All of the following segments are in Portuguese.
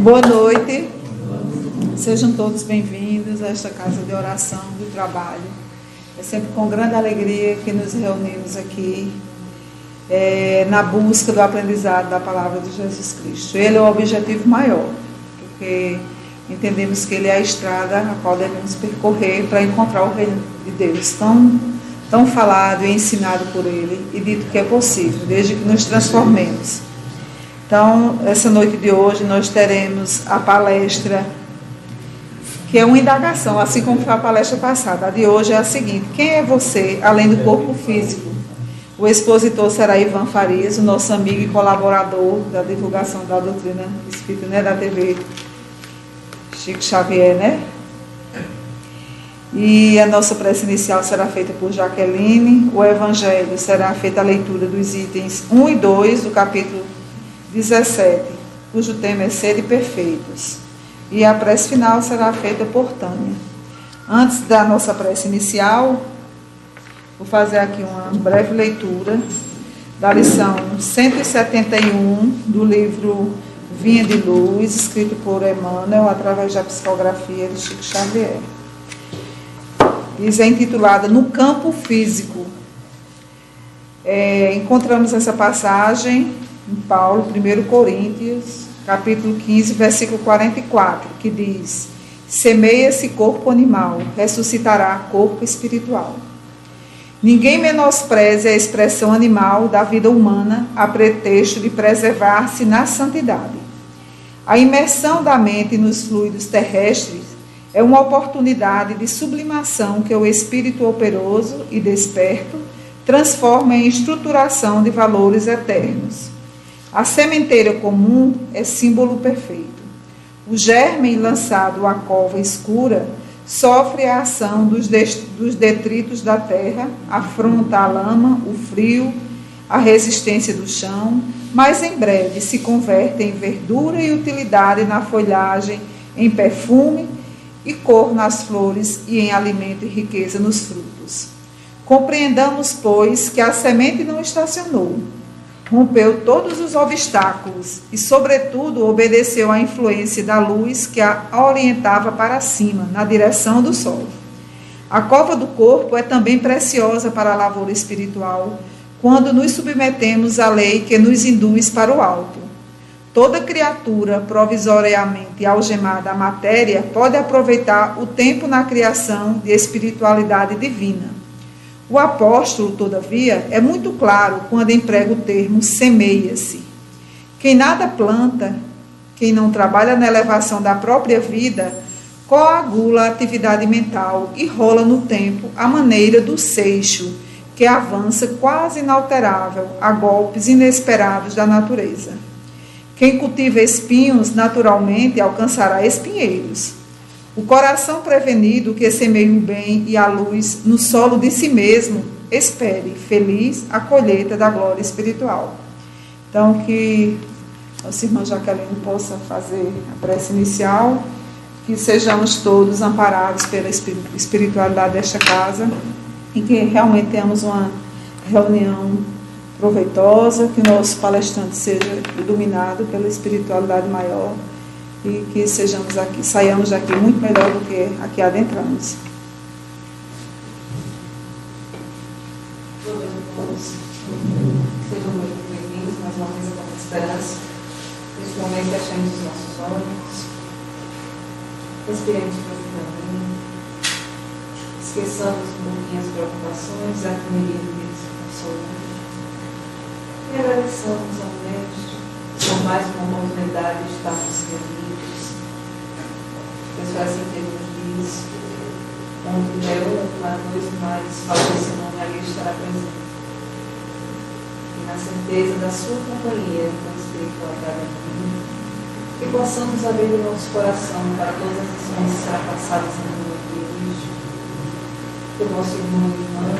Boa noite, sejam todos bem-vindos a esta casa de oração do trabalho. É sempre com grande alegria que nos reunimos aqui na busca do aprendizado da palavra de Jesus Cristo. Ele é o objetivo maior, porque entendemos que ele é a estrada a qual devemos percorrer para encontrar o reino de Deus, tão falado e ensinado por ele e dito que é possível, desde que nos transformemos. Então, essa noite de hoje nós teremos a palestra, que é uma indagação, assim como foi a palestra passada. A de hoje é a seguinte: quem é você, além do corpo físico? O expositor será Ivan Farias, o nosso amigo e colaborador da divulgação da doutrina espírita, né, da TV Chico Xavier, né? E a nossa prece inicial será feita por Jaqueline. O evangelho será feita a leitura dos itens 1 e 2 do capítulo 17, cujo tema é Sede Perfeitos. E a prece final será feita por Tânia. Antes da nossa prece inicial, vou fazer aqui uma breve leitura da lição 171 do livro Vinha de Luz, escrito por Emmanuel, através da psicografia de Chico Xavier. É intitulada No Campo Físico. Encontramos essa passagem em Paulo, 1 Coríntios, capítulo 15, versículo 44, que diz: semeia-se corpo animal, ressuscitará corpo espiritual. Ninguém menospreze a expressão animal da vida humana a pretexto de preservar-se na santidade. A imersão da mente nos fluidos terrestres é uma oportunidade de sublimação que o espírito operoso e desperto transforma em estruturação de valores eternos. A sementeira comum é símbolo perfeito. O germe lançado à cova escura sofre a ação dos detritos da terra, afronta a lama, o frio, a resistência do chão, mas em breve se converte em verdura e utilidade na folhagem, em perfume e cor nas flores e em alimento e riqueza nos frutos. Compreendamos, pois, que a semente não estacionou, rompeu todos os obstáculos e, sobretudo, obedeceu à influência da luz que a orientava para cima, na direção do sol. A cova do corpo é também preciosa para a lavoura espiritual, quando nos submetemos à lei que nos induz para o alto. Toda criatura provisoriamente algemada à matéria pode aproveitar o tempo na criação de espiritualidade divina. O apóstolo, todavia, é muito claro quando emprega o termo semeia-se. Quem nada planta, quem não trabalha na elevação da própria vida, coagula a atividade mental e rola no tempo à maneira do seixo, que avança quase inalterável a golpes inesperados da natureza. Quem cultiva espinhos, naturalmente alcançará espinheiros. O coração prevenido que semeia o bem e a luz no solo de si mesmo, espere, feliz, a colheita da glória espiritual. Então, que nossa irmã Jaqueline possa fazer a prece inicial, que sejamos todos amparados pela espiritualidade desta casa e que realmente tenhamos uma reunião proveitosa, que o nosso palestrante seja iluminado pela espiritualidade maior e que saiamos daqui muito melhor do que aqui adentramos. Sejam muito bem-vindos mais uma vez à esperança. Neste momento, fechamos os nossos olhos, respiremos profundamente, esqueçamos um pouquinho as preocupações, a correria do dia que passou, e agradeçamos ao Mestre por mais uma oportunidade de estarmos reunidos. Deus faz termos disso, onde é uma vez mais fala esse nome, ali estará presente. E na certeza da sua companhia, com o espiritualidade divina, que possamos abrir o nosso coração para todas as ações que serão passadas no nome de Cristo. Que o nosso irmão e irmã,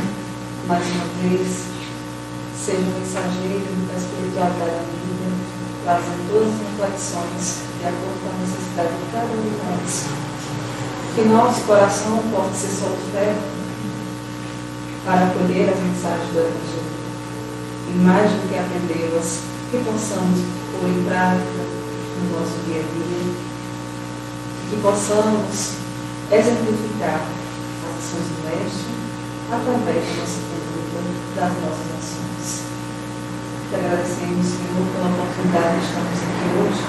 mais uma vez, seja um mensageiro da espiritualidade divina, trazendo todas as reflexões de acordo com a necessidade de cada um de nós. Que nosso coração possa ser solto para acolher as mensagens do Evangelho. E mais do que aprendê-las, que possamos pôr em prática no nosso dia a dia, que possamos exemplificar as ações do Mestre através da nossa conduta, das nossas ações. Te agradecemos, Senhor, pela oportunidade de estarmos aqui hoje,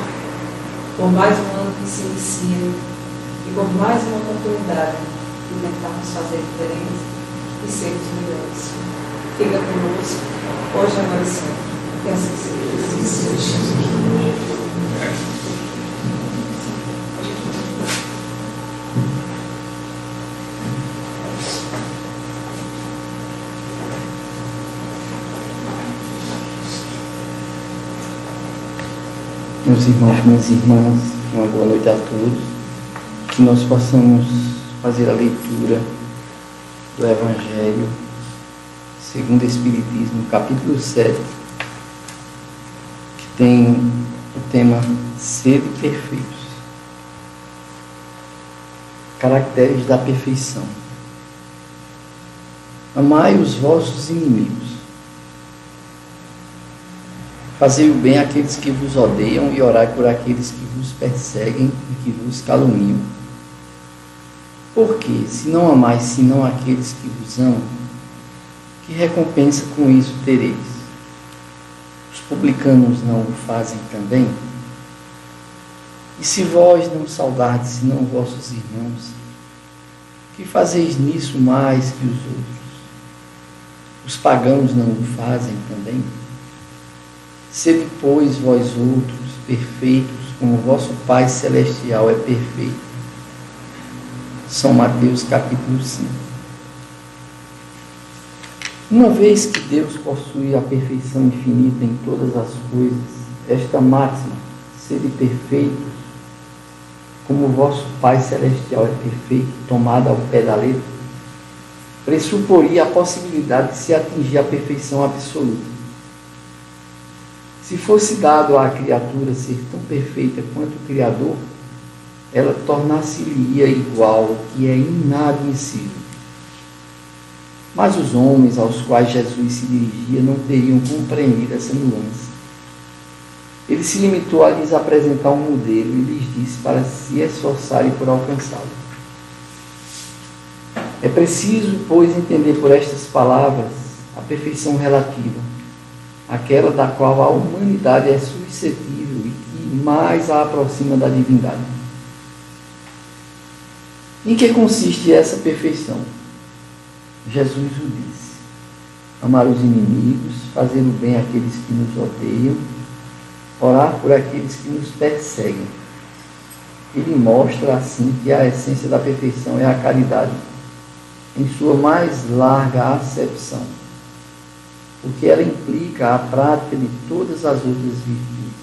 por mais um ano que se inicia e por mais uma oportunidade de tentarmos fazer diferença e sermos melhores. Fica conosco, hoje, agora e sempre. Que assim seja. Meus irmãos, minhas irmãs, uma boa noite a todos. Que nós possamos fazer a leitura do Evangelho segundo o Espiritismo, capítulo 7, que tem o tema Sede Perfeitos. Caracteres da perfeição. Amai os vossos inimigos. Fazei o bem àqueles que vos odeiam e orai por aqueles que vos perseguem e que vos caluniam. Porque, se não amais senão aqueles que vos amam, que recompensa com isso tereis? Os publicanos não o fazem também? E se vós não saudardes senão vossos irmãos, que fazeis nisso mais que os outros? Os pagãos não o fazem também? Sede, pois, vós outros perfeitos, como vosso Pai Celestial é perfeito. São Mateus, capítulo 5. Uma vez que Deus possui a perfeição infinita em todas as coisas, esta máxima, sede perfeitos, como vosso Pai Celestial é perfeito, tomada ao pé da letra, pressuporia a possibilidade de se atingir a perfeição absoluta. Se fosse dado à criatura ser tão perfeita quanto o Criador, ela tornar-se-lhe igual, o que é inadmissível. Mas os homens aos quais Jesus se dirigia não teriam compreendido essa nuance. Ele se limitou a lhes apresentar um modelo e lhes disse para se esforçarem por alcançá-lo. É preciso, pois, entender por estas palavras a perfeição relativa, aquela da qual a humanidade é suscetível e que mais a aproxima da divindade. Em que consiste essa perfeição? Jesus o disse: amar os inimigos, fazer o bem àqueles que nos odeiam, orar por aqueles que nos perseguem. Ele mostra assim que a essência da perfeição é a caridade, em sua mais larga acepção, porque ela implica a prática de todas as outras virtudes.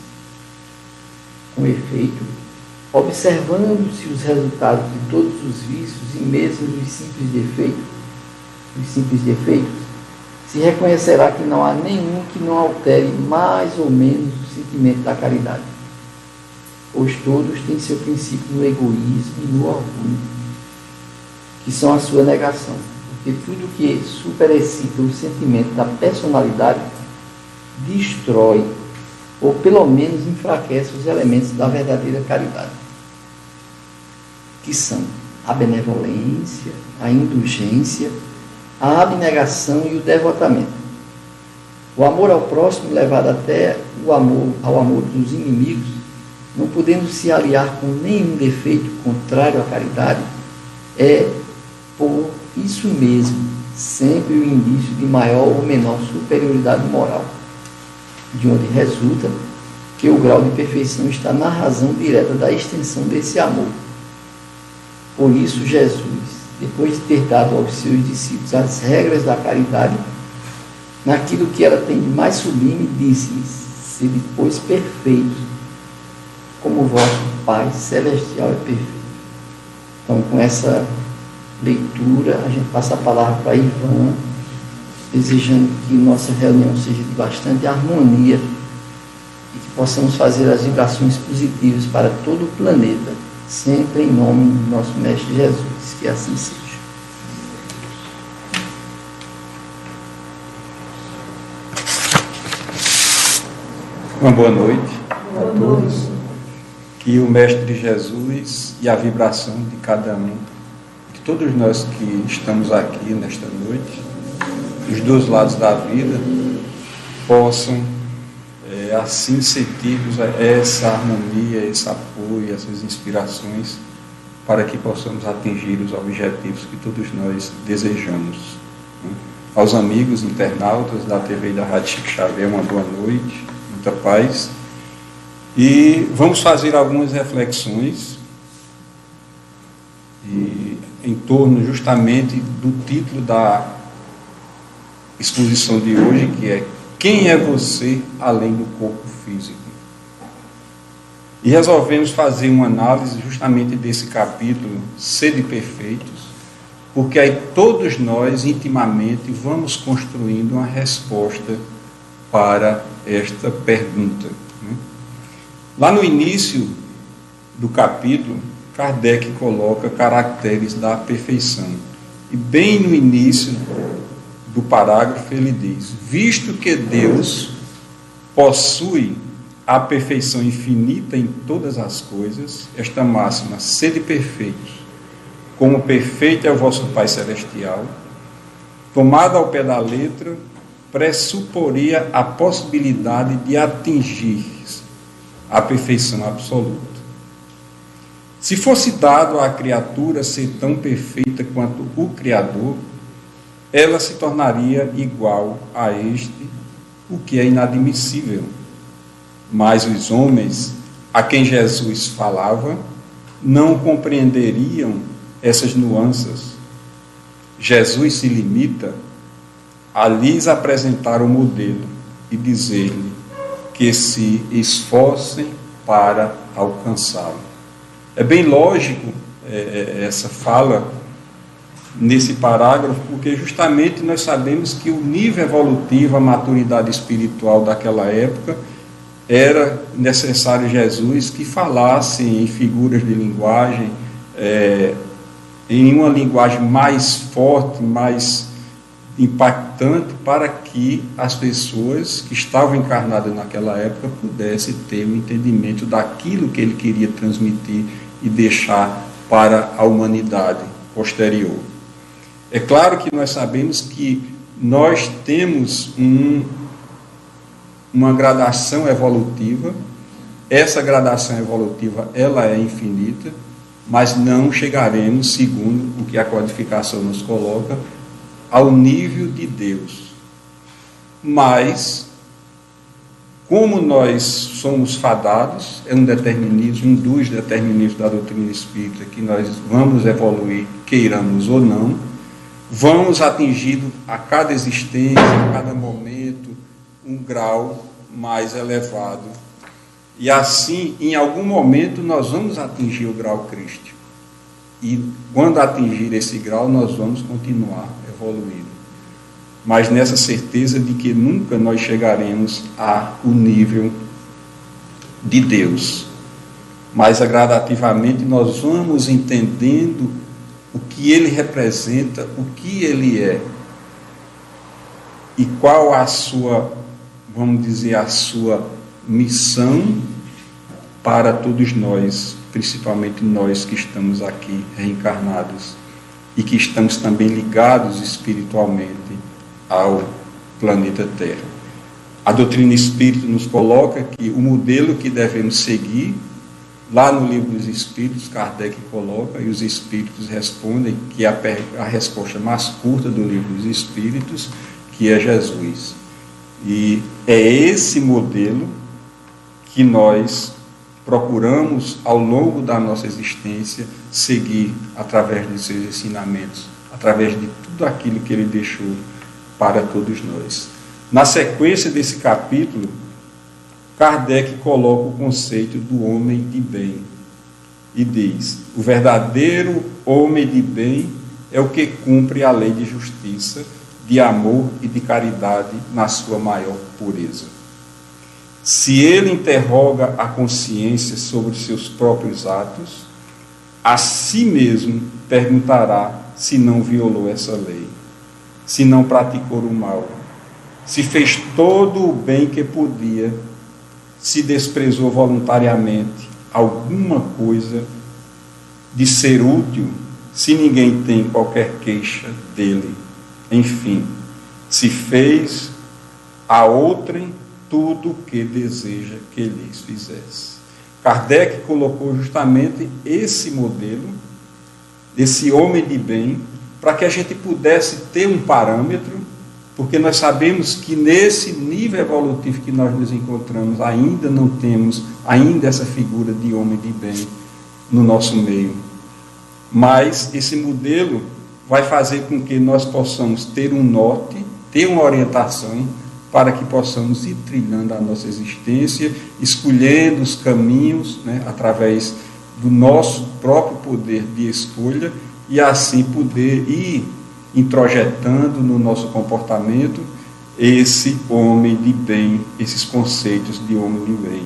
Com efeito, observando-se os resultados de todos os vícios e mesmo dos simples defeitos, se reconhecerá que não há nenhum que não altere mais ou menos o sentimento da caridade, pois todos têm seu princípio no egoísmo e no orgulho, que são a sua negação. Porque tudo que superexcita o sentimento da personalidade destrói, ou pelo menos enfraquece os elementos da verdadeira caridade, que são a benevolência, a indulgência, a abnegação e o devotamento. O amor ao próximo, levado até ao amor dos inimigos, não podendo se aliar com nenhum defeito contrário à caridade, é, por isso mesmo, sempre o indício de maior ou menor superioridade moral, de onde resulta que o grau de perfeição está na razão direta da extensão desse amor. Por isso Jesus, depois de ter dado aos seus discípulos as regras da caridade, naquilo que ela tem de mais sublime, disse-lhes: sede, pois, perfeitos, como o vosso Pai Celestial é perfeito. Então, com essa leitura, a gente passa a palavra para Ivan, desejando que nossa reunião seja de bastante harmonia e que possamos fazer as vibrações positivas para todo o planeta, sempre em nome do nosso Mestre Jesus. Que assim seja. Uma boa noite a todos. que o Mestre Jesus e a vibração de cada um, que todos nós que estamos aqui nesta noite, dos dois lados da vida, possam assim sentirmos essa harmonia, esse apoio, essas inspirações, para que possamos atingir os objetivos que todos nós desejamos. Aos amigos internautas da TV e da Rádio Chico Xavier, uma boa noite, muita paz. E vamos fazer algumas reflexões em torno justamente do título da exposição de hoje, que é Quem é você além do corpo físico? E resolvemos fazer uma análise justamente desse capítulo, Sede Perfeitos, porque aí todos nós intimamente vamos construindo uma resposta para esta pergunta. Lá no início do capítulo, Kardec coloca caracteres da perfeição. E bem no início do parágrafo ele diz: visto que Deus possui a perfeição infinita em todas as coisas, esta máxima, sede perfeitos, como perfeito é o vosso Pai Celestial, tomada ao pé da letra, pressuporia a possibilidade de atingir a perfeição absoluta. Se fosse dado à criatura ser tão perfeita quanto o Criador, ela se tornaria igual a este, o que é inadmissível. Mas os homens a quem Jesus falava não compreenderiam essas nuances. Jesus se limita a lhes apresentar o modelo e dizer-lhe que se esforcem para alcançá-lo. É bem lógico essa fala nesse parágrafo, porque justamente nós sabemos que o nível evolutivo, a maturidade espiritual daquela época, era necessário Jesus que falasse em figuras de linguagem, em uma linguagem mais forte, mais impactante, para que as pessoas que estavam encarnadas naquela época pudessem ter um entendimento daquilo que ele queria transmitir e deixar para a humanidade posterior. É claro que nós sabemos que nós temos uma gradação evolutiva. Essa gradação evolutiva ela é infinita, mas não chegaremos, segundo o que a codificação nos coloca, ao nível de Deus. Mas, como nós somos fadados, é um determinismo, um dos determinismos da doutrina espírita, que nós vamos evoluir, queiramos ou não, vamos atingir a cada existência, a cada momento, um grau mais elevado. E assim, em algum momento, nós vamos atingir o grau crístico. E quando atingir esse grau, nós vamos continuar evoluindo. Mas nessa certeza de que nunca nós chegaremos ao nível de Deus. Mas gradativamente nós vamos entendendo o que ele representa, o que ele é. E qual a sua, vamos dizer, a sua missão para todos nós, principalmente nós que estamos aqui reencarnados e que estamos também ligados espiritualmente ao planeta Terra. A doutrina espírita nos coloca que o modelo que devemos seguir, lá no Livro dos Espíritos, Kardec coloca, e os Espíritos respondem, que é a resposta mais curta do Livro dos Espíritos, que é Jesus. E é esse modelo que nós procuramos, ao longo da nossa existência, seguir através de seus ensinamentos, através de tudo aquilo que ele deixou para todos nós. Na sequência desse capítulo, Kardec coloca o conceito do homem de bem e diz: o verdadeiro homem de bem é o que cumpre a lei de justiça, de amor e de caridade na sua maior pureza. Se ele interroga a consciência sobre os seus próprios atos, a si mesmo perguntará se não violou essa lei, se não praticou o mal, se fez todo o bem que podia, se desprezou voluntariamente alguma coisa de ser útil, se ninguém tem qualquer queixa dele. Enfim, se fez a outrem tudo o que deseja que lhes fizesse. Kardec colocou justamente esse modelo, desse homem de bem, para que a gente pudesse ter um parâmetro, porque nós sabemos que nesse nível evolutivo que nós nos encontramos, ainda não temos ainda essa figura de homem de bem no nosso meio. Mas esse modelo vai fazer com que nós possamos ter um norte, ter uma orientação, para que possamos ir trilhando a nossa existência, escolhendo os caminhos, né, através do nosso próprio poder de escolha, e assim poder ir introjetando no nosso comportamento esse homem de bem, esses conceitos de homem de bem.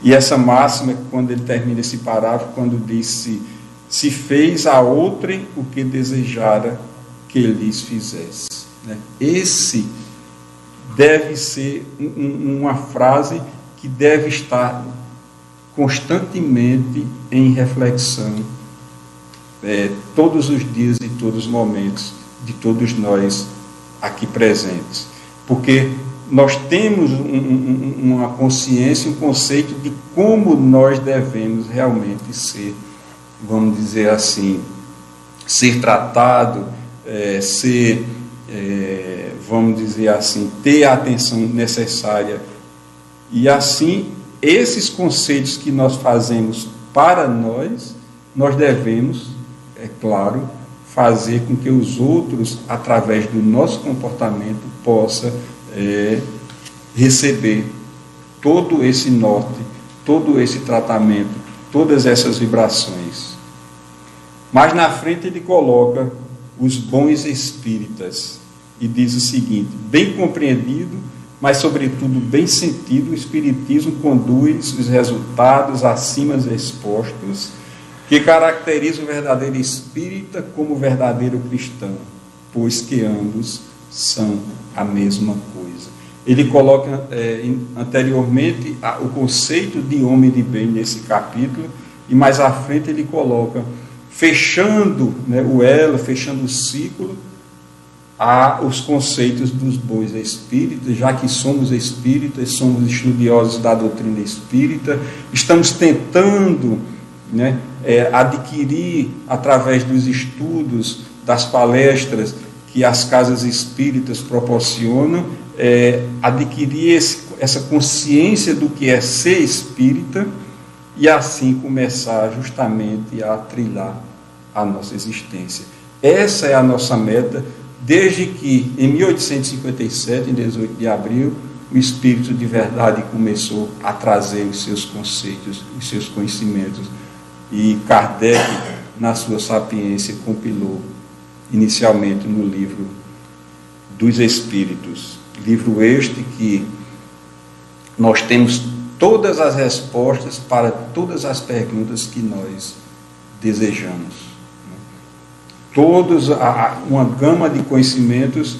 E essa máxima, quando ele termina esse parágrafo, quando disse: se fez a outrem o que desejara que lhes fizesse. Esse deve ser uma frase que deve estar constantemente em reflexão, todos os dias e todos os momentos de todos nós aqui presentes. Porque nós temos uma consciência, um conceito de como nós devemos realmente ser, vamos dizer assim, ser tratado, vamos dizer assim, ter a atenção necessária. E assim, esses conceitos que nós fazemos para nós devemos, é claro, fazer com que os outros, através do nosso comportamento, possam receber todo esse norte, todo esse tratamento, todas essas vibrações. Mas na frente ele coloca os bons espíritas e diz o seguinte: bem compreendido, mas sobretudo bem sentido, o Espiritismo conduz os resultados acima expostos, que caracteriza o verdadeiro espírita como o verdadeiro cristão, pois que ambos são a mesma coisa. Ele coloca anteriormente o conceito de homem de bem nesse capítulo, e mais à frente ele coloca, fechando o elo, fechando o ciclo, os conceitos dos bons espíritas, já que somos espíritas, somos estudiosos da doutrina espírita, estamos tentando adquirir, através dos estudos, das palestras que as casas espíritas proporcionam, adquirir essa consciência do que é ser espírita, e assim começar justamente a trilhar a nossa existência. Essa é a nossa meta, desde que em 1857, em 18 de abril, o Espírito de Verdade começou a trazer os seus conceitos, os seus conhecimentos, e Kardec, na sua sapiência, compilou inicialmente no livro dos Espíritos, livro este que nós temos todas as respostas para todas as perguntas que nós desejamos. Uma gama de conhecimentos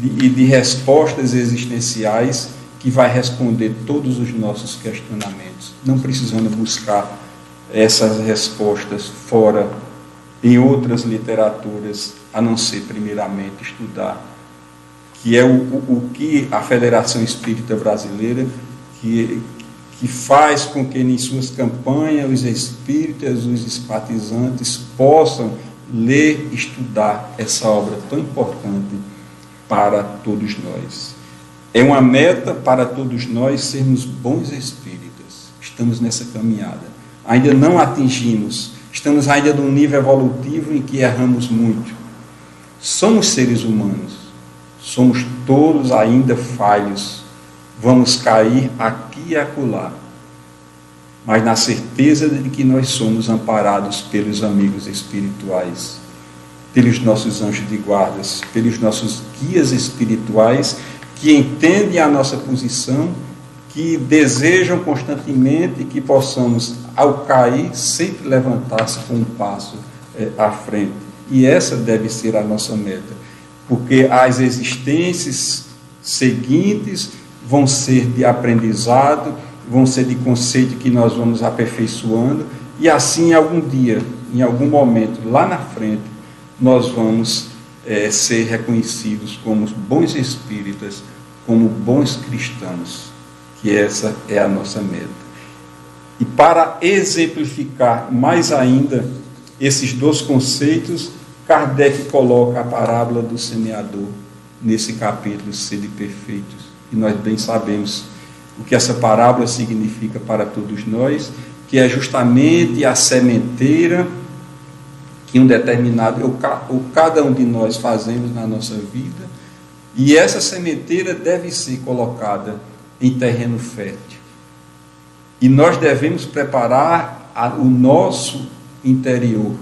e de respostas existenciais que vai responder todos os nossos questionamentos, não precisando buscar essas respostas fora, em outras literaturas, a não ser primeiramente estudar, que é o que a Federação Espírita Brasileira, que faz com que em suas campanhas os espíritas, os simpatizantes possam ler, estudar essa obra tão importante para todos nós. É uma meta para todos nós sermos bons espíritas. Estamos nessa caminhada. Ainda não atingimos, estamos ainda num nível evolutivo em que erramos muito. Somos seres humanos, somos todos ainda falhos. Vamos cair aqui e acolá, mas na certeza de que nós somos amparados pelos amigos espirituais, pelos nossos anjos de guardas, pelos nossos guias espirituais, que entendem a nossa posição, que desejam constantemente que possamos, ao cair, sempre levantar-se com um passo à frente. E essa deve ser a nossa meta, porque as existências seguintes vão ser de aprendizado, vão ser de conceito que nós vamos aperfeiçoando, e assim, algum dia, em algum momento, lá na frente, nós vamos ser reconhecidos como bons espíritas, como bons cristãos, que essa é a nossa meta. E para exemplificar mais ainda esses dois conceitos, Kardec coloca a parábola do semeador nesse capítulo, Sede Perfeitos. E nós bem sabemos o que essa parábola significa para todos nós, que é justamente a sementeira que um determinado, ou cada um de nós fazemos na nossa vida, e essa sementeira deve ser colocada em terreno fértil. E nós devemos preparar o nosso interior,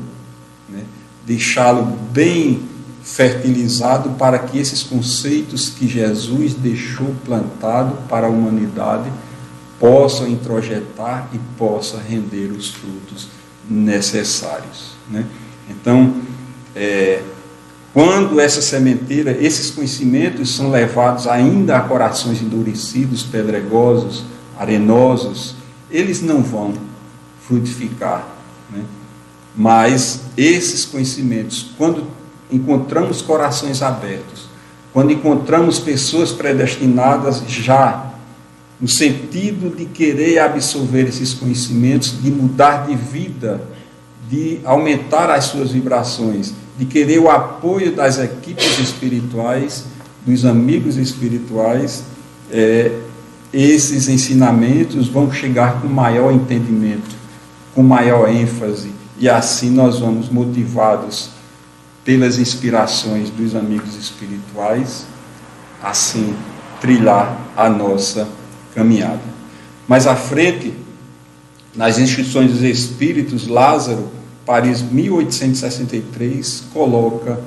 né? Deixá-lo bem fertilizado para que esses conceitos que Jesus deixou plantado para a humanidade possam introjetar e possam render os frutos necessários, né? Então, quando essa sementeira, esses conhecimentos são levados ainda a corações endurecidos, pedregosos, arenosos, eles não vão frutificar, né? Mas esses conhecimentos, quando encontramos corações abertos, quando encontramos pessoas predestinadas já no sentido de querer absorver esses conhecimentos, de mudar de vida, de aumentar as suas vibrações, de querer o apoio das equipes espirituais, dos amigos espirituais, esses ensinamentos vão chegar com maior entendimento, com maior ênfase, e assim nós vamos, motivados pelas inspirações dos amigos espirituais, assim trilhar a nossa caminhada. Mais à frente, nas Instruções dos Espíritos, Lázaro, Paris 1863, coloca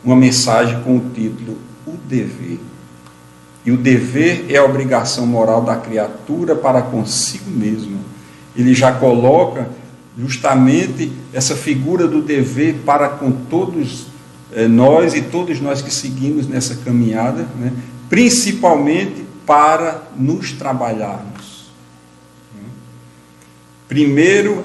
uma mensagem com o título O Dever. E o dever é a obrigação moral da criatura para consigo mesma. Ele já coloca justamente essa figura do dever para com todos nós e todos nós que seguimos nessa caminhada, né? Principalmente para nos trabalharmos. Primeiro,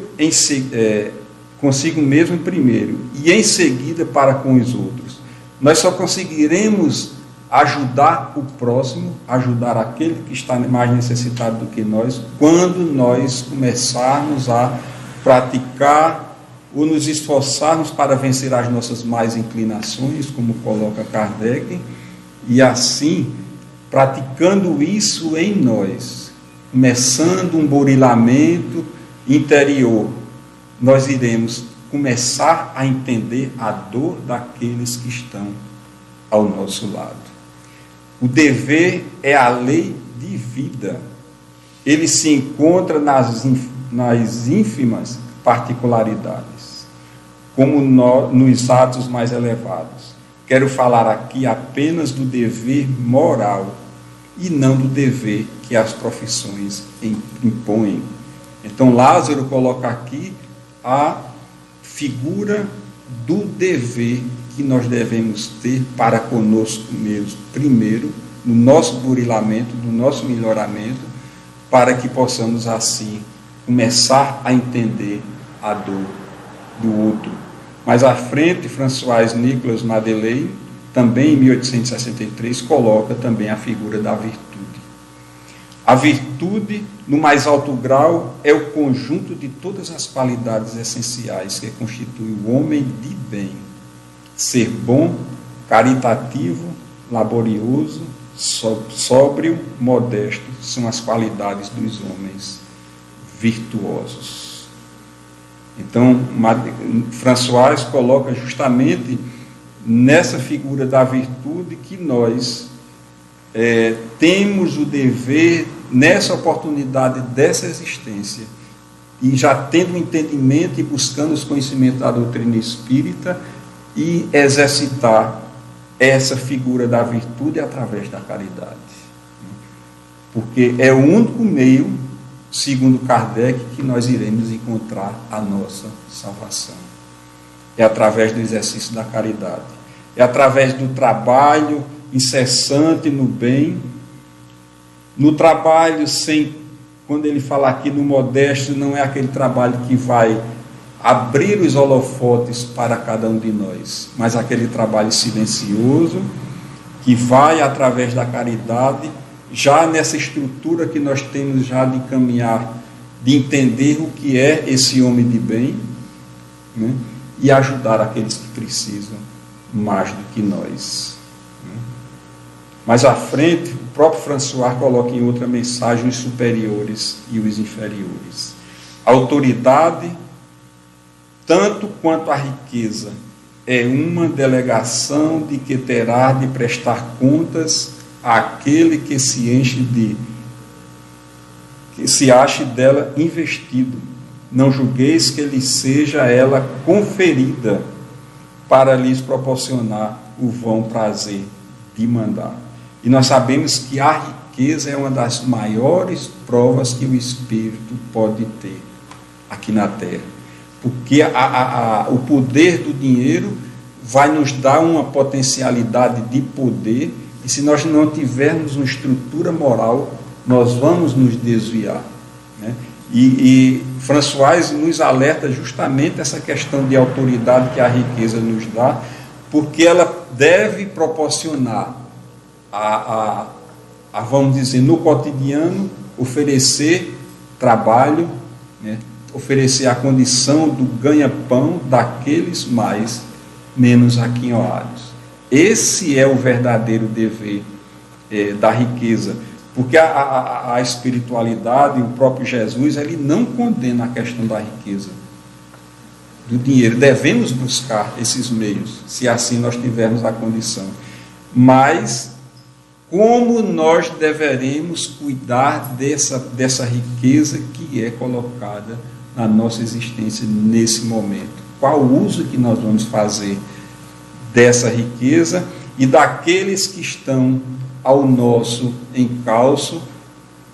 consigo mesmo primeiro, e em seguida para com os outros. Nós só conseguiremos ajudar o próximo, ajudar aquele que está mais necessitado do que nós, quando nós começarmos a praticar ou nos esforçarmos para vencer as nossas más inclinações, como coloca Kardec, e assim, praticando isso em nós, começando um burilamento interior, nós iremos começar a entender a dor daqueles que estão ao nosso lado. O dever é a lei de vida. Ele se encontra nas ínfimas particularidades, como nos atos mais elevados. Quero falar aqui apenas do dever moral e não do dever que as profissões impõem. Então, Lázaro coloca aqui a figura do dever que nós devemos ter para conosco mesmos, primeiro, no nosso burilamento, no nosso melhoramento, para que possamos, assim, começar a entender a dor do outro. Mais à frente, François Nicolas Madeleine, também em 1863, coloca também a figura da virtude. A virtude, no mais alto grau, é o conjunto de todas as qualidades essenciais que constituem o homem de bem. Ser bom, caritativo, laborioso, sóbrio, modesto, são as qualidades dos homens virtuosos. Então, François coloca justamente nessa figura da virtude que nós temos o dever, nessa oportunidade dessa existência, e já tendo o entendimento e buscando os conhecimentos da doutrina espírita, e exercitar essa figura da virtude através da caridade. Porque é o único meio, segundo Kardec, que nós iremos encontrar a nossa salvação. É através do exercício da caridade. É através do trabalho incessante no bem, no trabalho sem quando ele fala aqui no modesto, não é aquele trabalho que vai abrir os holofotes para cada um de nós, mas aquele trabalho silencioso, que vai através da caridade, já nessa estrutura que nós temos já de caminhar, de entender o que é esse homem de bem, né? E ajudar aqueles que precisam mais do que nós. Né? Mais à frente, o próprio François coloca em outra mensagem os superiores e os inferiores. A autoridade, tanto quanto a riqueza, é uma delegação de que terá de prestar contas àquele que se ache dela investido. Não julgueis que lhe seja ela conferida para lhes proporcionar o vão prazer de mandar. E nós sabemos que a riqueza é uma das maiores provas que o Espírito pode ter aqui na Terra. Porque o poder do dinheiro vai nos dar uma potencialidade de poder, e se nós não tivermos uma estrutura moral, nós vamos nos desviar. Né? E François nos alerta justamente essa questão de autoridade que a riqueza nos dá, porque ela deve proporcionar, vamos dizer, no cotidiano, oferecer trabalho, né? Oferecer a condição do ganha-pão daqueles menos aquinhoados. Esse é o verdadeiro dever da riqueza, porque a espiritualidade, o próprio Jesus, ele não condena a questão da riqueza, do dinheiro. Devemos buscar esses meios, se assim nós tivermos a condição. Mas como nós deveremos cuidar dessa riqueza que é colocada na nossa existência nesse momento? Qual o uso que nós vamos fazer dessa riqueza e daqueles que estão ao nosso encalço,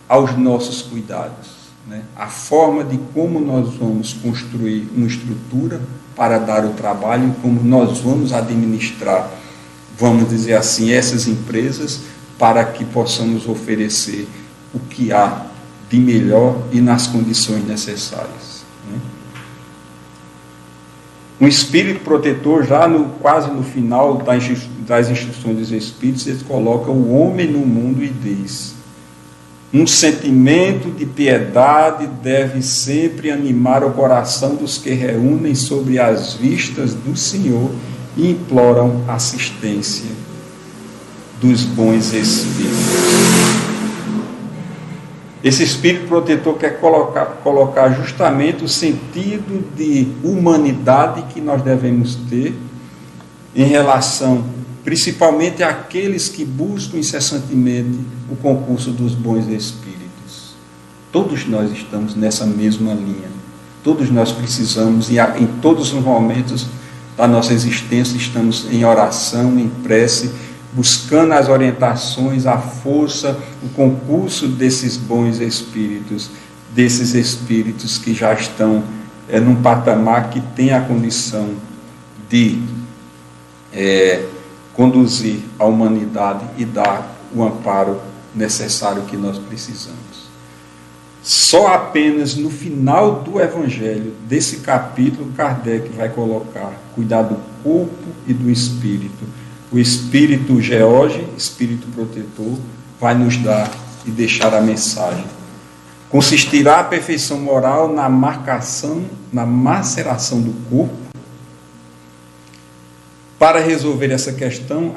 aos nossos cuidados, né? A forma de como nós vamos construir uma estrutura para dar o trabalho e como nós vamos administrar, vamos dizer assim, essas empresas, para que possamos oferecer o que há de melhor e nas condições necessárias. Um espírito protetor, já quase no final das instruções dos espíritos, ele coloca o homem no mundo e diz: um sentimento de piedade deve sempre animar o coração dos que reúnem sobre as vistas do Senhor e imploram assistência dos bons espíritos. Esse espírito protetor quer colocar justamente o sentido de humanidade que nós devemos ter em relação, principalmente, àqueles que buscam incessantemente o concurso dos bons espíritos. Todos nós estamos nessa mesma linha. Todos nós precisamos, e em todos os momentos da nossa existência, estamos em oração, em prece, buscando as orientações, a força, o concurso desses bons espíritos, desses espíritos que já estão num patamar que tem a condição de conduzir a humanidade e dar o amparo necessário que nós precisamos. Só apenas no final do Evangelho, desse capítulo, Kardec vai colocar: cuidar do corpo e do espírito. O espírito George, espírito protetor, vai nos dar e deixar a mensagem. Consistirá a perfeição moral na maceração do corpo. Para resolver essa questão,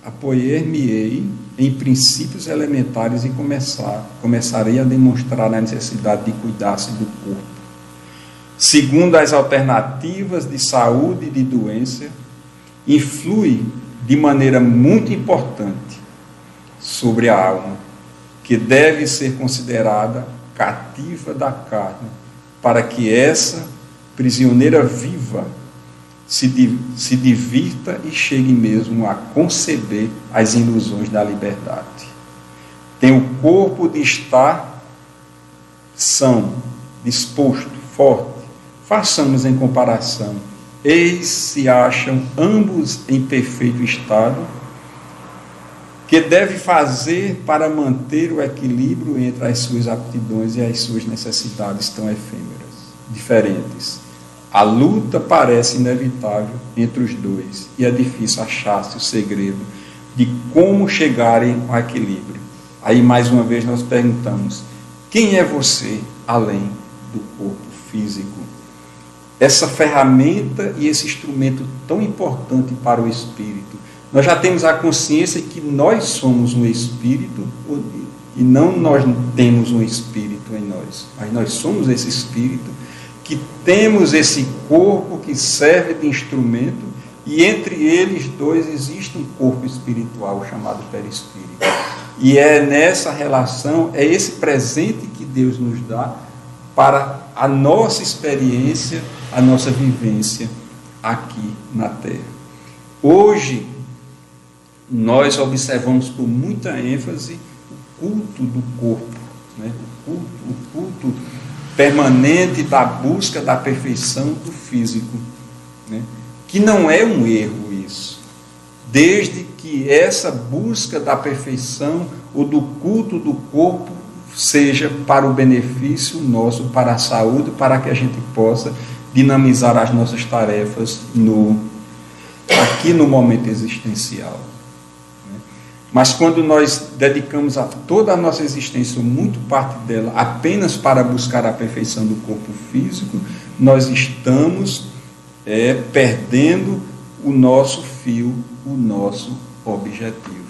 apoiar-me-ei em princípios elementares e começarei a demonstrar a necessidade de cuidar-se do corpo, segundo as alternativas de saúde e de doença. Influi de maneira muito importante sobre a alma, que deve ser considerada cativa da carne, para que essa prisioneira viva se divirta e chegue mesmo a conceber as ilusões da liberdade. Tem o corpo de estar são, disposto, forte. Façamos em comparação. Eis se acham ambos em perfeito estado, que deve fazer para manter o equilíbrio entre as suas aptidões e as suas necessidades tão efêmeras, diferentes. A luta parece inevitável entre os dois e é difícil achar-se o segredo de como chegarem ao equilíbrio. Aí, mais uma vez, nós perguntamos: quem é você além do corpo físico? Essa ferramenta e esse instrumento tão importante para o espírito. Nós já temos a consciência que nós somos um espírito, e não nós temos um espírito em nós, mas nós somos esse espírito, que temos esse corpo que serve de instrumento, e entre eles dois existe um corpo espiritual chamado perispírito. E é nessa relação, é esse presente que Deus nos dá para a nossa experiência, a nossa vivência aqui na Terra. Hoje, nós observamos com muita ênfase o culto do corpo, né? o culto permanente da busca da perfeição do físico, né? Que não é um erro isso, desde que essa busca da perfeição ou do culto do corpo seja para o benefício nosso, para a saúde, para que a gente possa dinamizar as nossas tarefas aqui no momento existencial. Mas quando nós dedicamos a toda a nossa existência, ou muito parte dela, apenas para buscar a perfeição do corpo físico, nós estamos perdendo o nosso fio, o nosso objetivo.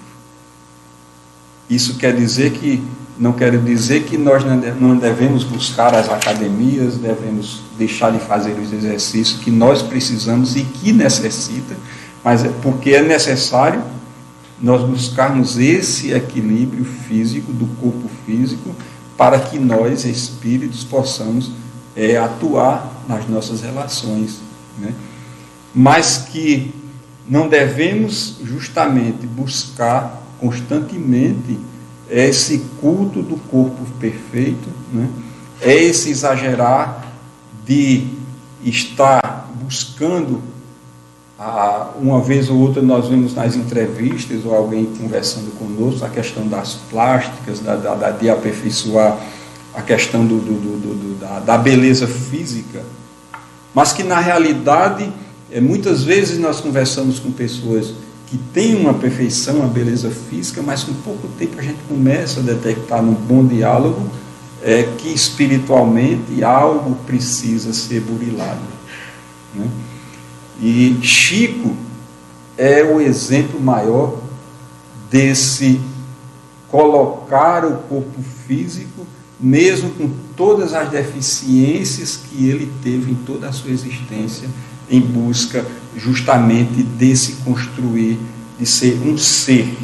Isso não quer dizer que nós não devemos buscar as academias, devemos deixar de fazer os exercícios que nós precisamos e que necessita, mas porque é necessário nós buscarmos esse equilíbrio físico, do corpo físico, para que nós, espíritos, possamos atuar nas nossas relações, né? Mas que não devemos justamente buscar constantemente esse culto do corpo perfeito, né? É esse exagerar de estar buscando. Uma vez ou outra nós vemos nas entrevistas ou alguém conversando conosco a questão das plásticas, de aperfeiçoar a questão da beleza física, mas que na realidade muitas vezes nós conversamos com pessoas que têm uma perfeição, uma beleza física, mas com pouco tempo a gente começa a detectar num bom diálogo que espiritualmente algo precisa ser burilado, né? E Chico é o exemplo maior desse colocar o corpo físico, mesmo com todas as deficiências que ele teve em toda a sua existência, em busca justamente desse construir, de ser um ser,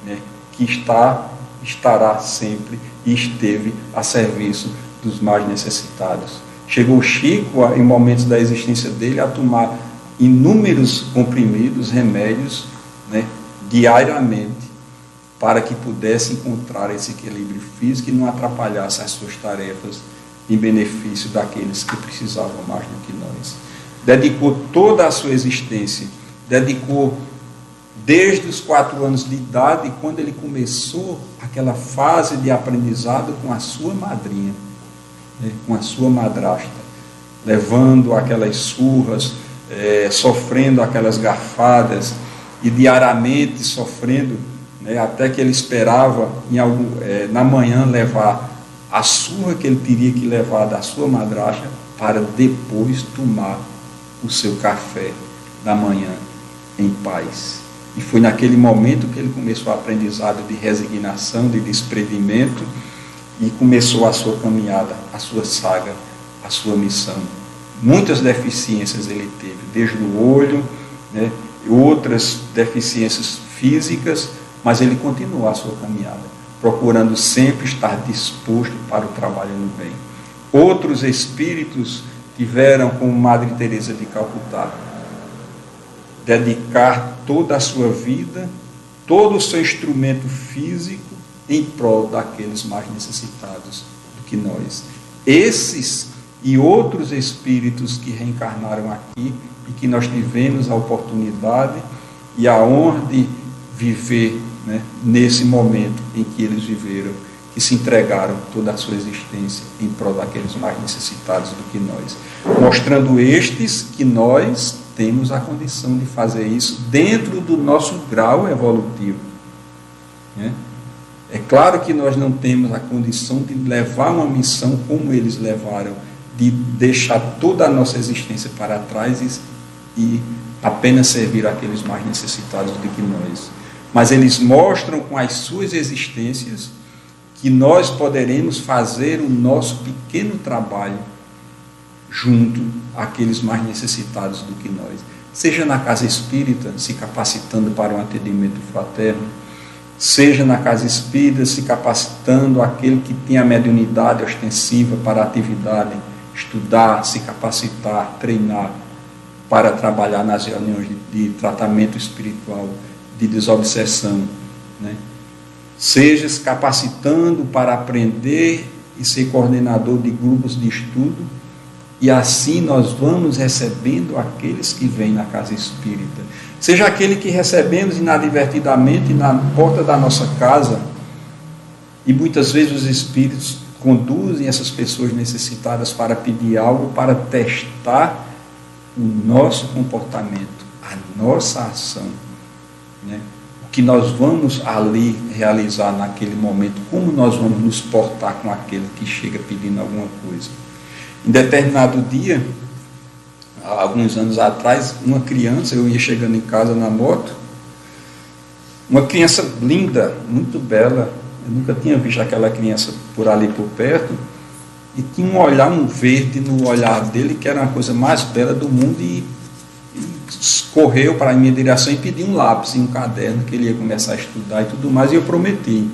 né, que estará sempre e esteve a serviço dos mais necessitados. Chegou Chico, em momentos da existência dele, a tomar inúmeros comprimidos, remédios, né, diariamente, para que pudesse encontrar esse equilíbrio físico e não atrapalhasse as suas tarefas em benefício daqueles que precisavam mais do que nós. Dedicou toda a sua existência, dedicou desde os 4 anos de idade, quando ele começou aquela fase de aprendizado com a sua madrinha, né, com a sua madrasta, levando aquelas surras, sofrendo aquelas garfadas e diariamente sofrendo, né, até que ele esperava na manhã levar a surra que ele teria que levar da sua madrasta para depois tomar o seu café da manhã em paz. E foi naquele momento que ele começou o aprendizado de resignação, de desprendimento, e começou a sua caminhada, a sua saga, a sua missão. Muitas deficiências ele teve, desde o olho, né, outras deficiências físicas, mas ele continuou a sua caminhada, procurando sempre estar disposto para o trabalho no bem. Outros espíritos tiveram, como Madre Teresa de Calcutá, dedicar toda a sua vida, todo o seu instrumento físico em prol daqueles mais necessitados do que nós. Esses e outros espíritos que reencarnaram aqui e que nós tivemos a oportunidade e a honra de viver, né, nesse momento em que eles viveram, que se entregaram toda a sua existência em prol daqueles mais necessitados do que nós, mostrando estes que nós temos a condição de fazer isso dentro do nosso grau evolutivo, né? É claro que nós não temos a condição de levar uma missão como eles levaram, de deixar toda a nossa existência para trás e apenas servir aqueles mais necessitados do que nós. Mas eles mostram com as suas existências que nós poderemos fazer o nosso pequeno trabalho junto àqueles mais necessitados do que nós. Seja na casa espírita, se capacitando para um atendimento fraterno, seja na casa espírita, se capacitando aquele que tem a mediunidade ostensiva para a atividade, estudar, se capacitar, treinar para trabalhar nas reuniões de tratamento espiritual, de desobsessão, né? Seja se capacitando para aprender e ser coordenador de grupos de estudo, e assim nós vamos recebendo aqueles que vêm na casa espírita. Seja aquele que recebemos inadvertidamente na porta da nossa casa, e muitas vezes os espíritos conduzem essas pessoas necessitadas para pedir algo, para testar o nosso comportamento, a nossa ação, né? O que nós vamos ali realizar naquele momento, como nós vamos nos portar com aquele que chega pedindo alguma coisa. Em determinado dia, há alguns anos atrás, uma criança, eu ia chegando em casa na moto, uma criança linda, muito bela, eu nunca tinha visto aquela criança por ali por perto, e tinha um olhar, um verde no olhar dele, que era uma coisa mais bela do mundo, e correu para a minha direção e pediu um lápis e um caderno, que ele ia começar a estudar e tudo mais, e eu prometi.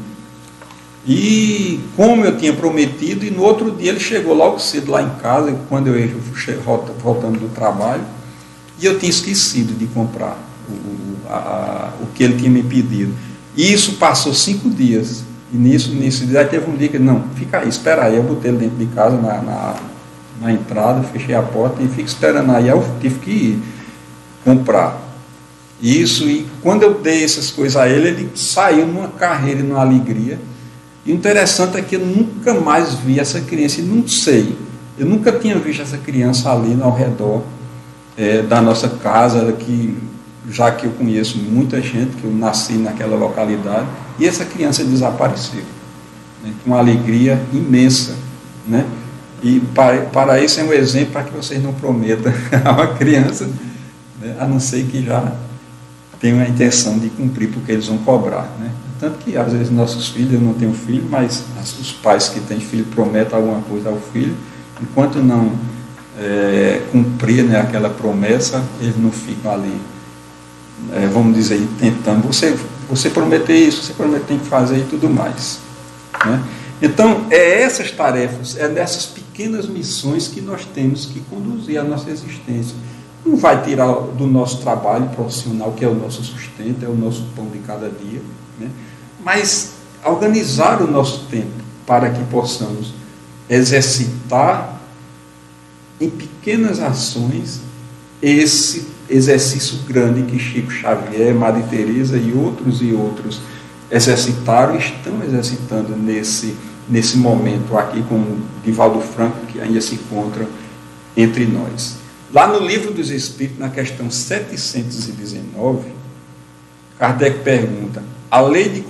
E como eu tinha prometido, e no outro dia ele chegou logo cedo lá em casa, quando eu ia voltando do trabalho, e eu tinha esquecido de comprar o que ele tinha me pedido. E isso passou 5 dias, e nesse dia teve um dia que ele, não, fica aí, espera aí, eu botei ele dentro de casa, na entrada, fechei a porta e fico esperando aí, eu tive que ir comprar isso, e quando eu dei essas coisas a ele, ele saiu numa carreira, numa alegria. E o interessante é que eu nunca mais vi essa criança, e não sei, eu nunca tinha visto essa criança ali ao redor da nossa casa, já que eu conheço muita gente, que eu nasci naquela localidade, e essa criança desapareceu, né, com uma alegria imensa, né? E para isso é um exemplo para que vocês não prometam a uma criança, né, a não ser que já tenham a intenção de cumprir, porque eles vão cobrar, né? Tanto que às vezes nossos filhos, eu não tenho filho, mas os pais que têm filho prometem alguma coisa ao filho, enquanto não cumprir, né, aquela promessa, eles não ficam ali, vamos dizer, tentando, você prometeu isso, você prometeu, tem que fazer e tudo mais, né? Então, essas tarefas, nessas pequenas missões que nós temos que conduzir a nossa existência. Não vai tirar do nosso trabalho profissional, que é o nosso sustento, é o nosso pão de cada dia, né? Mas organizar o nosso tempo para que possamos exercitar em pequenas ações esse exercício grande que Chico Xavier, Madre Teresa e outros exercitaram e estão exercitando nesse momento aqui, como Divaldo Franco, que ainda se encontra entre nós. Lá no Livro dos Espíritos, na questão 719, Kardec pergunta: a lei de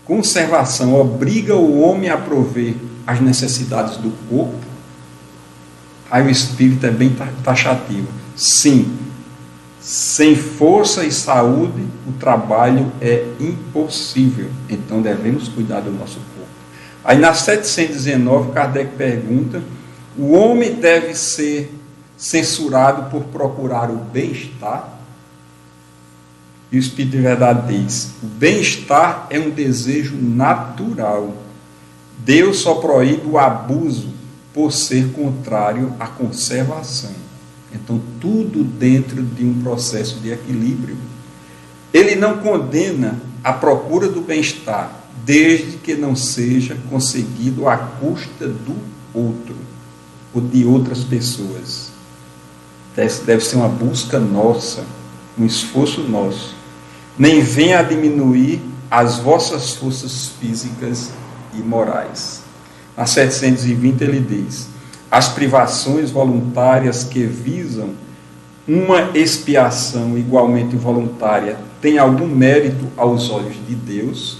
conservação obriga o homem a prover as necessidades do corpo? Aí o Espírito é bem taxativo. Sim, sem força e saúde, o trabalho é impossível. Então devemos cuidar do nosso corpo. Aí na 719, Kardec pergunta: o homem deve ser censurado por procurar o bem-estar? E o Espírito de Verdade diz: o bem-estar é um desejo natural. Deus só proíbe o abuso por ser contrário à conservação. Então, tudo dentro de um processo de equilíbrio. Ele não condena a procura do bem-estar, desde que não seja conseguido à custa do outro ou de outras pessoas. Deve ser uma busca nossa, um esforço nosso. nem venha a diminuir as vossas forças físicas e morais. Na 720 ele diz: as privações voluntárias que visam uma expiação igualmente voluntária têm algum mérito aos olhos de Deus?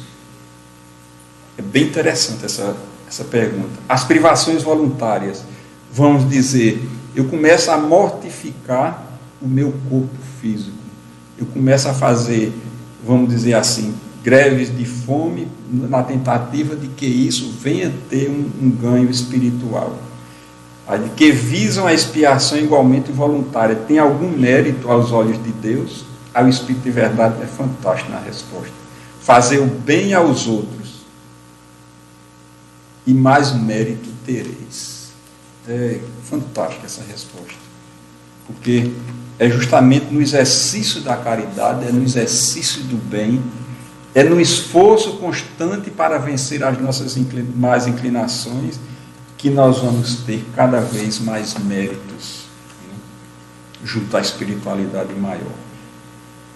É bem interessante essa pergunta. As privações voluntárias, vamos dizer, eu começo a mortificar o meu corpo físico, eu começo a fazer, vamos dizer assim, greves de fome na tentativa de que isso venha ter um ganho espiritual. Que visam a expiação igualmente voluntária, tem algum mérito aos olhos de Deus? Aí o Espírito de Verdade é fantástico na resposta. Fazer o bem aos outros, e mais mérito tereis. É fantástica essa resposta, porque é justamente no exercício da caridade, é no exercício do bem, é no esforço constante para vencer as nossas más inclinações, que nós vamos ter cada vez mais méritos, né, junto à espiritualidade maior.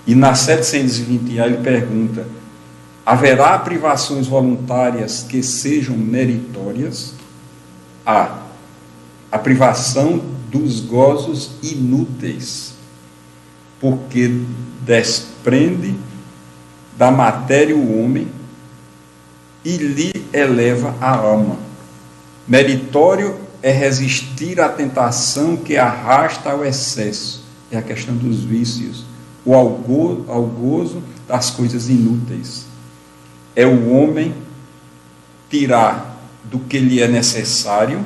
E na 721 ele pergunta: haverá privações voluntárias que sejam meritórias? A privação dos gozos inúteis, porque desprende da matéria o homem e lhe eleva a alma. Meritório é resistir à tentação que arrasta ao excesso, é a questão dos vícios, ou ao gozo das coisas inúteis. É o homem tirar do que lhe é necessário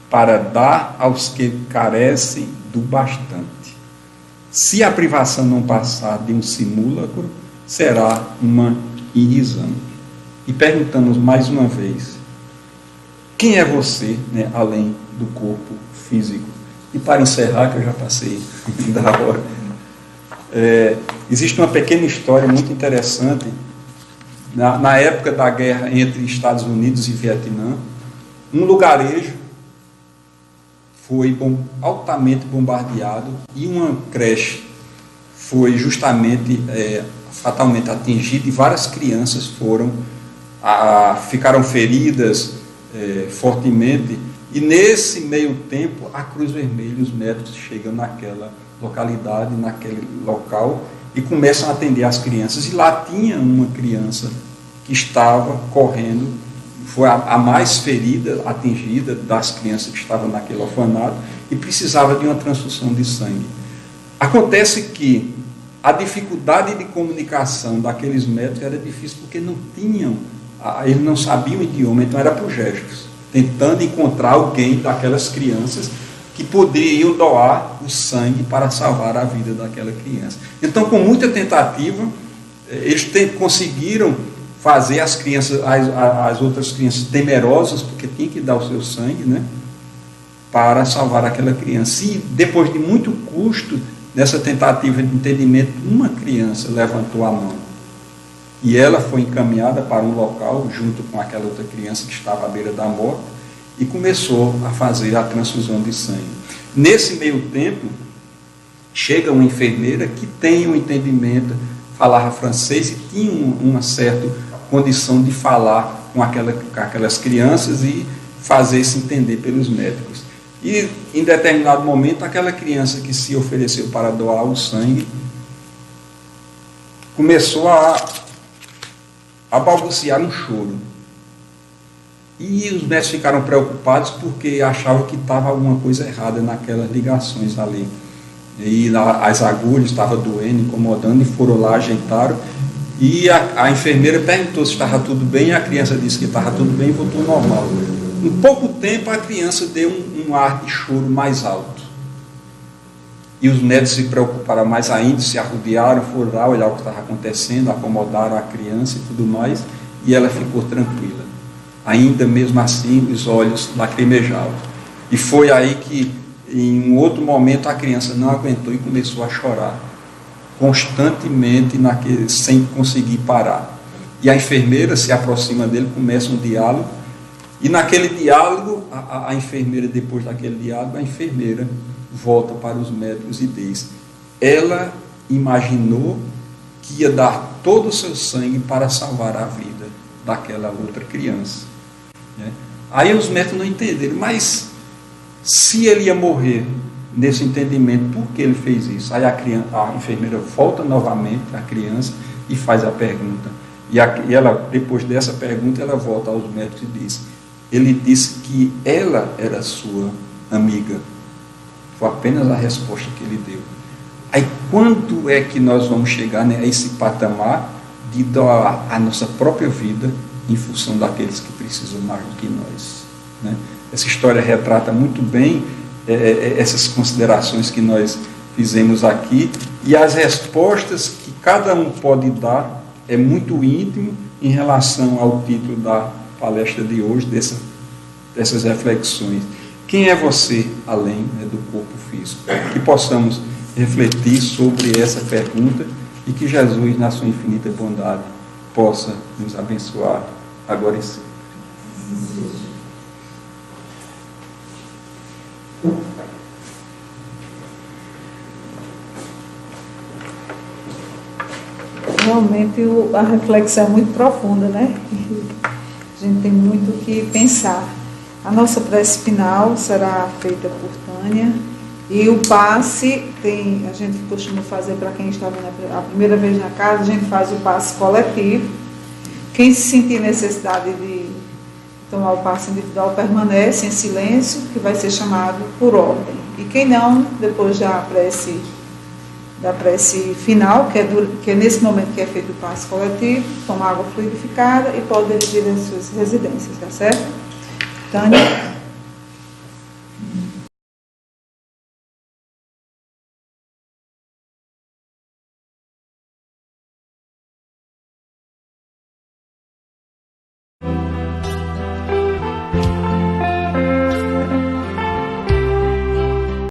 para dar aos que carecem do bastante. Se a privação não passar de um simulacro, será uma irisão. E perguntamos mais uma vez: quem é você, né, além do corpo físico? E para encerrar, que eu já passei da hora, existe uma pequena história muito interessante. Na época da guerra entre Estados Unidos e Vietnã, um lugarejo foi altamente bombardeado e uma creche foi justamente fatalmente atingida, e várias crianças ficaram feridas fortemente. E nesse meio tempo a Cruz Vermelha, os médicos chegam naquela localidade, naquele local, e começam a atender as crianças. E lá tinha uma criança que estava correndo, foi a mais ferida, atingida das crianças que estavam naquele orfanato, e precisava de uma transfusão de sangue. Acontece que a dificuldade de comunicação daqueles médicos era difícil, porque eles não sabiam o idioma, então era por gestos, tentando encontrar alguém daquelas crianças que poderiam doar o sangue para salvar a vida daquela criança. Então, com muita tentativa, eles conseguiram fazer as crianças, as outras crianças temerosas, porque tinha que dar o seu sangue, né, para salvar aquela criança. E depois de muito custo, nessa tentativa de entendimento, uma criança levantou a mão e ela foi encaminhada para um local junto com aquela outra criança que estava à beira da morte e começou a fazer a transfusão de sangue. Nesse meio tempo, chega uma enfermeira que tem um entendimento, falava francês e tinha uma certa condição de falar com aquelas crianças e fazer-se entender pelos médicos. E em determinado momento, aquela criança que se ofereceu para doar o sangue começou a balbuciar um choro. E os médicos ficaram preocupados porque achavam que estava alguma coisa errada naquelas ligações ali. E as agulhas estavam doendo, incomodando, e foram lá, ajeitaram. E a enfermeira perguntou se estava tudo bem, e a criança disse que estava tudo bem e voltou ao normal. Em pouco tempo, a criança deu um ar de choro mais alto. E os médicos se preocuparam mais ainda, se arrodearam, foram lá olhar o que estava acontecendo, acomodaram a criança e tudo mais, e ela ficou tranquila. Ainda mesmo assim, os olhos lacrimejavam. E foi aí que, em um outro momento, a criança não aguentou e começou a chorar, constantemente, sem conseguir parar. E a enfermeira se aproxima dele, começa um diálogo, e naquele diálogo, a enfermeira, depois daquele diálogo, a enfermeira volta para os médicos e diz: ela imaginou que ia dar todo o seu sangue para salvar a vida daquela outra criança. Né? Aí os médicos não entenderam, mas se ele ia morrer nesse entendimento, por que ele fez isso? Aí a enfermeira volta novamente à criança e faz a pergunta. E ela, depois dessa pergunta, ela volta aos médicos e diz: ele disse que ela era sua amiga. Foi apenas a resposta que ele deu. Aí quando é que nós vamos chegar, né, a esse patamar de doar a nossa própria vida em função daqueles que precisam mais do que nós? Né? Essa história retrata muito bem essas considerações que nós fizemos aqui, e as respostas que cada um pode dar é muito íntimo em relação ao título da palestra de hoje, dessas reflexões. Quem é você além, né, do corpo físico? Que possamos refletir sobre essa pergunta e que Jesus, na sua infinita bondade, possa nos abençoar agora e sempre. Realmente a reflexão é muito profunda, né? A gente tem muito o que pensar. A nossa prece final será feita por Tânia. E o passe, a gente costuma fazer, para quem está vindo a primeira vez na casa, a gente faz o passe coletivo. Quem se sentir necessidade de tomar o passe individual permanece em silêncio, que vai ser chamado por ordem. E quem não, depois da prece final, que é nesse momento que é feito o passe coletivo, toma água fluidificada e pode dirigir às suas residências, tá certo? Tânia?